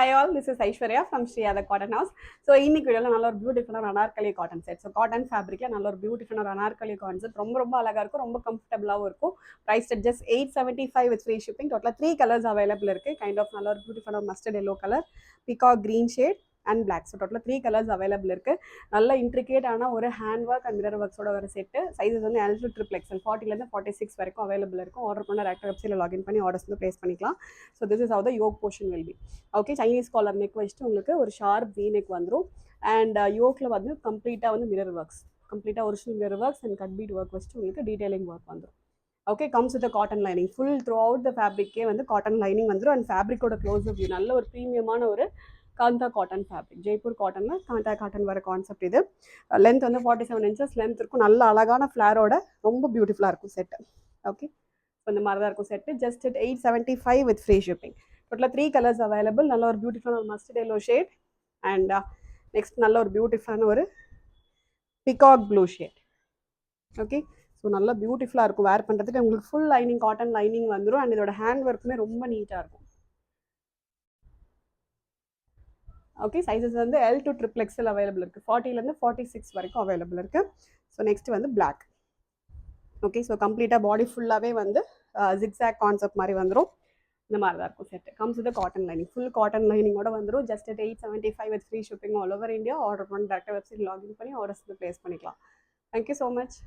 Hi all, this is Aishwarya from Shriyada Cotton House. So இன்னைக்கு வீடியோல நல்ல ஒரு பியூட்டிஃபுல்லான Anarkali cotton set. So cotton ஃபேப்ரிக்ல நல்ல ஒரு பியூட்டிஃபுல்லான அனார்கலி கான்செப்ட் ரொம்ப அழகா இருக்கும், ரொம்ப கம்ஃபர்டபுளாகவும் இருக்கும். Price set just 875 with free shipping. டோட்டலாக 3 கலர்ஸ் அவைலபிள் இருக்கு. கைண்ட் ஆஃப் நல்ல ஒரு பியூட்டிஃபுல்லான mustard yellow colour, peacock green shade and black. So டோட்டலாக 3 கலர்ஸ் அவைலபிள் இருக்கு. நல்ல இன்ட்ரிகேட்டான ஒரு ஹேண்ட் ஒர்க் அண்ட் மிரர் ஒர்க்ஸோட ஒரு செட்டு. சைஸஸ் வந்து L to XXL 40லேருந்து 46 வரைக்கும் அவைலபிள் இருக்கும். ஆர்டர் பண்ண டேரக்டாக வெப்சைட்டில் லாகின் பண்ணி ஆர்டர்ஸ் வந்து ப்ளேஸ் பண்ணிக்கலாம். So this is how the yoke portion will be. Okay, Chinese collar neck வச்சுட்டு உங்களுக்கு ஒரு ஷார்ப் வி நெக் வந்துடும். அண்ட் யோக்கில் வந்து கம்ப்ளீட்டாக வந்து மிரர் ஒர்க்ஸ், கம்ப்ளீட்டாக original mirror works and cut bead work வச்சுட்டு உங்களுக்கு டீடைலிங் ஒர்க் வந்துடும். Okay, comes with cotton lining. Full throughout the ஃபேப்ரிக்கே வந்து காட்டன் லைனிங் வந்துடும். அண்ட் ஃபேப்ரிக்கோட க்ளோஸ் வியூ நல்ல ஒரு ப்ரீமியமான ஒரு காந்தா காட்டன் ஃபேப்ரிக். ஜெய்ப்பூர் காட்டனில் காந்தா காட்டன் வர கான்செப்ட் இது. லென்த் வந்து 47 inches லென்த் இருக்கும். நல்ல அழகான ஃப்ளாரோட ரொம்ப பியூட்டிஃபுல்லாக இருக்கும் செட்டு. ஓகே, இந்த மாதிரி தான் இருக்கும் set. Just 875 with free shipping. டோட்டலாக 3 கலர்ஸ் அவைலபிள். நல்ல ஒரு பியூட்டிஃபுல்லான mustard yellow shade and next நல்ல ஒரு பியூட்டிஃபுல்லான ஒரு peacock blue shade. Okay, so நல்லா பியூட்டிஃபுல்லாக இருக்கும் வேர் பண்ணுறதுக்கு. உங்களுக்கு ஃபுல் லைனிங் காட்டன் லைனிங் வந்துடும். அண்ட் இதோட ஹேண்ட் ஒர்க்குமே ரொம்ப நீட்டாக இருக்கும். ஓகே, சைஸஸ் வந்து L to XXL அவைலபிள் இருக்குது. 40லேருந்து 46 வரைக்கும் அவைலபிள் இருக்குது. ஸோ நெக்ஸ்ட் வந்து பிளாக். ஓகே, ஸோ கம்ப்ளீட்டாக பாடி ஃபுல்லாகவே வந்து ஜிக்ஸாக் கான்செப்ட் மாதிரி வந்துடும். இந்த மாதிரி தான் இருக்கும் set. Comes with cotton lining. Full cotton லைனிங்கோட வந்துடும். Just 875 with free shipping all over India. Order பண்ணி டேரக்டாக வெப்சைட் லாகின் பண்ணி ஆர்டர்ஸ் ப்ளேஸ் பண்ணிக்கலாம். Thank you so much.